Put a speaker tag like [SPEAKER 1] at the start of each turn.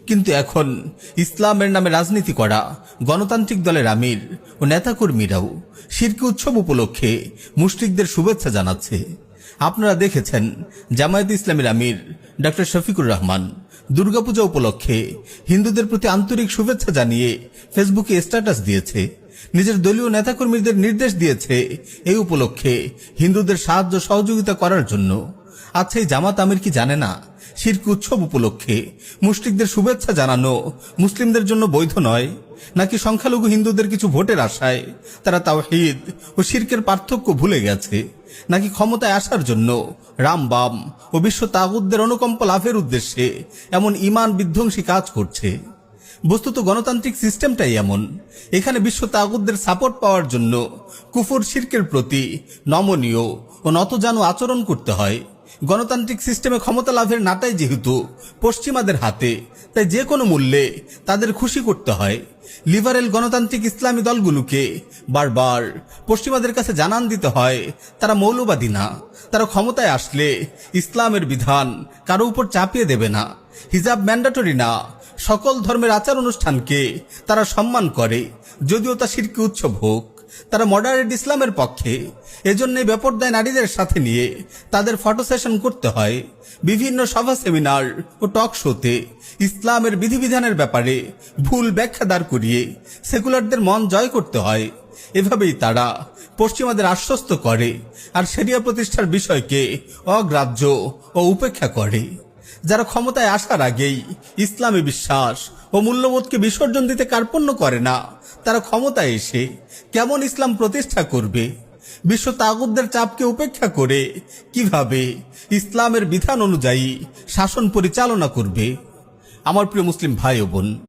[SPEAKER 1] কিন্তু এখন ইসলামের নামে রাজনীতি করা গণতান্ত্রিক দলের আমির ও নেতাকর্মীরাও শিরকি উৎসব উপলক্ষে মুশরিকদের শুভেচ্ছা জানাচ্ছে। আপনারা দেখেছেন জামায়াত ইসলামীর আমির ডক্টর শফিকুর রহমান দুর্গাপূজা উপলক্ষে হিন্দুদের প্রতি আন্তরিক শুভেচ্ছা জানিয়ে ফেসবুকে স্ট্যাটাস দিয়েছে। নিজের দলীয় নেতাকর্মীদের নির্দেশ দিয়েছে এই উপলক্ষে হিন্দুদের সাহায্য সহযোগিতা করার জন্য। আচ্ছা, এই জামাত আমির কি জানে না শিরকি উৎসব উপলক্ষে মুশরিকদের শুভেচ্ছা জানানো মুসলিমদের জন্য বৈধ নয়? নাকি সংখ্যালঘু হিন্দুদের কিছু ভোটের আশায় তারা তাওহীদ ও শিরকের পার্থক্য ভুলে গেছে? নাকি ক্ষমতায় আসার জন্য রামবাম ও বিশ্ব তাগুতদের অনুকম্প লাভের উদ্দেশ্যে এমন ঈমান বিধ্বংসী কাজ করছে? বস্তুত গণতান্ত্রিক সিস্টেমটাই এমন। এখানে বিশ্ব তাগুতদের সাপোর্ট পাওয়ার জন্য কুফর শিরকের প্রতি নমনীয় ও নতজানু আচরণ করতে হয়। গণতান্ত্রিক সিস্টেমে ক্ষমতা লাভের নাটাই যেহেতু পশ্চিমাদের হাতে, তাই যে কোনো মূল্যে তাদের খুশি করতে হয়। লিবারেল গণতান্ত্রিক ইসলামী দলগুলোকে বারবার পশ্চিমাদের কাছে জানান দিতে হয় তারা মৌলবাদী না, তারা ক্ষমতায় আসলে ইসলামের বিধান কারো উপর চাপিয়ে দেবে না, হিজাব ম্যান্ডেটরি না, সকল ধর্মের আচার অনুষ্ঠানকে তারা সম্মান করে, যদিও তা শিরকি উৎসব হোক। তারা মডারেট ইসলামের পক্ষে। এজন্য বেপরদায় নারীদের সাথে নিয়ে তাদের ফটো সেশন করতে হয়। বিভিন্ন সভা সেমিনার ও টক শোতে ইসলামের বিধিবিধানের ব্যাপারে ভুল ব্যাখ্যা দাঁড় করিয়ে সেকুলারদের মন জয় করতে হয়। এভাবেই তারা পশ্চিমাদের আশ্বস্ত করে আর শরিয়া প্রতিষ্ঠার বিষয়কে অগ্রাহ্য ও উপেক্ষা করে। যারা ক্ষমতায় আসার আগেই ইসলামী বিশ্বাস ও মূল্যবোধকে বিসর্জন দিতে কার্পণ্য করে না, তারা ক্ষমতায় এসে কেমন ইসলাম প্রতিষ্ঠা করবে? বিশ্ব তাগুতদের চাপকে উপেক্ষা করে কিভাবে ইসলামের বিধান অনুযায়ী শাসন পরিচালনা করবে? আমার প্রিয় মুসলিম ভাই ও বোন,